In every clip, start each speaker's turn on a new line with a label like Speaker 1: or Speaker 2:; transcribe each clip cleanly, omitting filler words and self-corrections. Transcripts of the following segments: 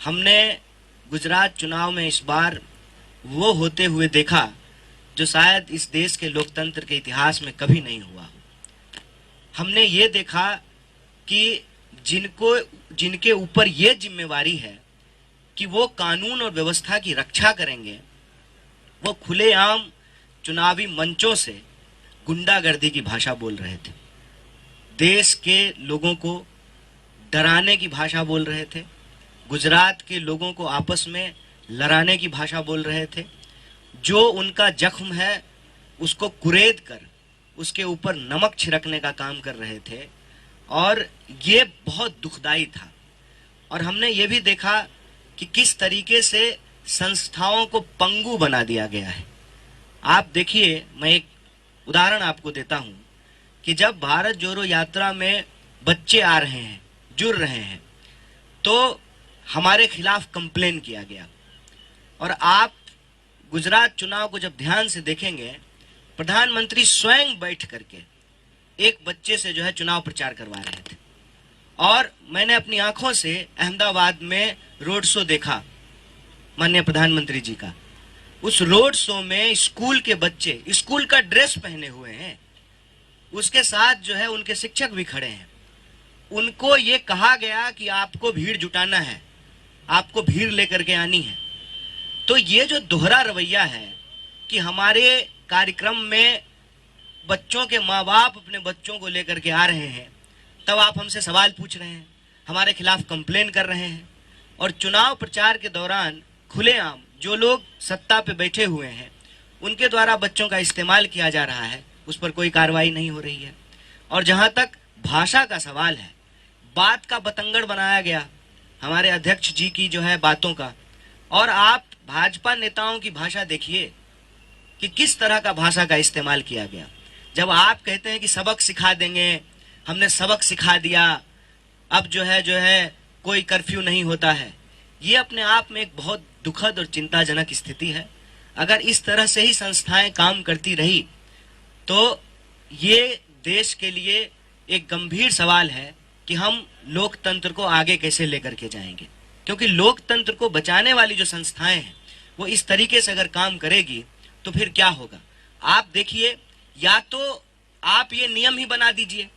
Speaker 1: हमने गुजरात चुनाव में इस बार वो होते हुए देखा जो शायद इस देश के लोकतंत्र के इतिहास में कभी नहीं हुआ। हमने ये देखा कि जिनके ऊपर ये जिम्मेवारी है कि वो कानून और व्यवस्था की रक्षा करेंगे, वो खुलेआम चुनावी मंचों से गुंडागर्दी की भाषा बोल रहे थे, देश के लोगों को डराने की भाषा बोल रहे थे, गुजरात के लोगों को आपस में लड़ाने की भाषा बोल रहे थे। जो उनका जख्म है उसको कुरेद कर उसके ऊपर नमक छिड़कने का काम कर रहे थे और ये बहुत दुखदाई था। और हमने ये भी देखा कि किस तरीके से संस्थाओं को पंगु बना दिया गया है। आप देखिए, मैं एक उदाहरण आपको देता हूं कि जब भारत जोड़ो यात्रा में बच्चे आ रहे हैं, जुड़ रहे हैं, तो हमारे खिलाफ कंप्लेन किया गया। और आप गुजरात चुनाव को जब ध्यान से देखेंगे, प्रधानमंत्री स्वयं बैठ करके एक बच्चे से जो है चुनाव प्रचार करवा रहे थे। और मैंने अपनी आंखों से अहमदाबाद में रोड शो देखा माननीय प्रधानमंत्री जी का। उस रोड शो में स्कूल के बच्चे स्कूल का ड्रेस पहने हुए हैं, उसके साथ जो है उनके शिक्षक भी खड़े हैं। उनको ये कहा गया कि आपको भीड़ जुटाना है, आपको भीड़ लेकर के आनी है। तो ये जो दोहरा रवैया है कि हमारे कार्यक्रम में बच्चों के माँ बाप अपने बच्चों को लेकर के आ रहे हैं, तब आप हमसे सवाल पूछ रहे हैं, हमारे खिलाफ कंप्लेन कर रहे हैं, और चुनाव प्रचार के दौरान खुलेआम जो लोग सत्ता पे बैठे हुए हैं उनके द्वारा बच्चों का इस्तेमाल किया जा रहा है, उस पर कोई कार्रवाई नहीं हो रही है। और जहां तक भाषा का सवाल है, बात का बतंगड़ बनाया गया हमारे अध्यक्ष जी की जो है बातों का। और आप भाजपा नेताओं की भाषा देखिए कि किस तरह का भाषा का इस्तेमाल किया गया। जब आप कहते हैं कि सबक सिखा देंगे, हमने सबक सिखा दिया, अब जो है कोई कर्फ्यू नहीं होता है, ये अपने आप में एक बहुत दुखद और चिंताजनक स्थिति है। अगर इस तरह से ही संस्थाएं काम करती रही तो ये देश के लिए एक गंभीर सवाल है कि हम लोकतंत्र को आगे कैसे लेकर के जाएंगे। क्योंकि लोकतंत्र को बचाने वाली जो संस्थाएं हैं वो इस तरीके से अगर काम करेगी तो फिर क्या होगा। आप देखिए, या तो आप ये नियम ही बना दीजिए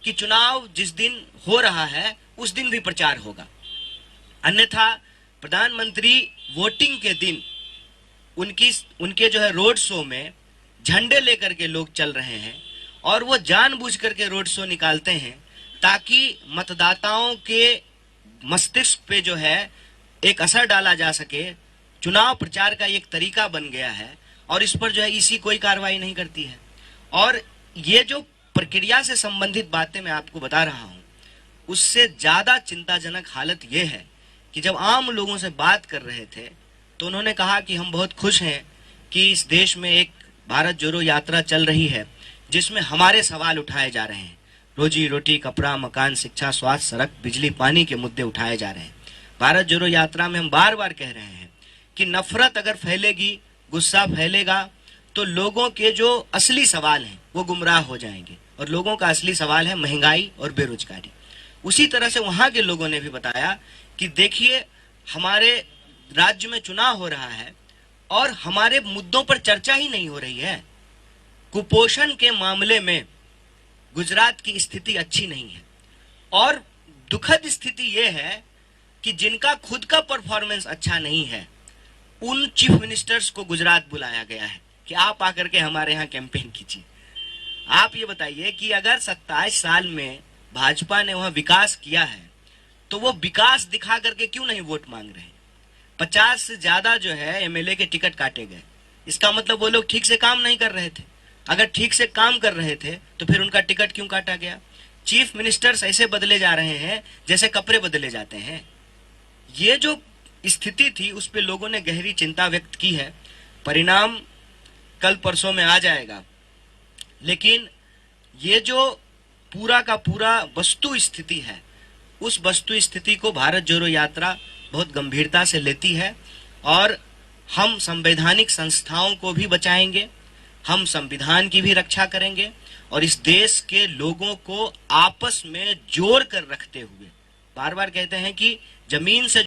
Speaker 1: कि चुनाव जिस दिन हो रहा है उस दिन भी प्रचार होगा, अन्यथा प्रधानमंत्री वोटिंग के दिन उनके जो है रोड शो में झंडे लेकर के लोग चल रहे हैं और वो जानबूझ करके रोड शो निकालते हैं ताकि मतदाताओं के मस्तिष्क पे जो है एक असर डाला जा सके। चुनाव प्रचार का एक तरीका बन गया है और इस पर जो है इसी कोई कार्रवाई नहीं करती है। और ये जो प्रक्रिया से संबंधित बातें मैं आपको बता रहा हूं, उससे ज्यादा चिंताजनक हालत ये है कि जब आम लोगों से बात कर रहे थे तो उन्होंने कहा कि हम बहुत खुश हैं कि इस देश में एक भारत जोड़ो यात्रा चल रही है जिसमें हमारे सवाल उठाए जा रहे हैं, रोजी रोटी, कपड़ा, मकान, शिक्षा, स्वास्थ्य, सड़क, बिजली, पानी के मुद्दे उठाए जा रहे हैं। भारत जोड़ो यात्रा में हम बार बार कह रहे हैं कि नफरत अगर फैलेगी, गुस्सा फैलेगा तो लोगों के जो असली सवाल हैं वो गुमराह हो जाएंगे और लोगों का असली सवाल है महंगाई और बेरोजगारी। उसी तरह से वहां के लोगों ने भी बताया कि देखिए, हमारे राज्य में चुनाव हो रहा है और हमारे मुद्दों पर चर्चा ही नहीं हो रही है। कुपोषण के मामले में गुजरात की स्थिति अच्छी नहीं है और दुखद स्थिति यह है कि जिनका खुद का परफॉर्मेंस अच्छा नहीं है उन चीफ मिनिस्टर्स को गुजरात बुलाया गया है कि आप आकर के हमारे यहाँ कैंपेन कीजिए। आप ये बताइए कि अगर 27 साल में भाजपा ने वहां विकास किया है तो वो विकास दिखा करके क्यों नहीं वोट मांग रहे हैं। 50 से ज्यादा जो है एमएलए के टिकट काटे गए, इसका मतलब वो लोग ठीक से काम नहीं कर रहे थे। अगर ठीक से काम कर रहे थे तो फिर उनका टिकट क्यों काटा गया। चीफ मिनिस्टर्स ऐसे बदले जा रहे हैं जैसे कपड़े बदले जाते हैं। ये जो स्थिति थी उस पे लोगों ने गहरी चिंता व्यक्त की है। परिणाम कल परसों में आ जाएगा, लेकिन ये जो पूरा का पूरा वस्तु स्थिति है उस वस्तु स्थिति को भारत जोड़ो यात्रा बहुत गंभीरता से लेती है और हम संवैधानिक संस्थाओं को भी बचाएंगे, हम संविधान की भी रक्षा करेंगे और इस देश के लोगों को आपस में जोड़ कर रखते हुए, बार बार कहते हैं कि जमीन से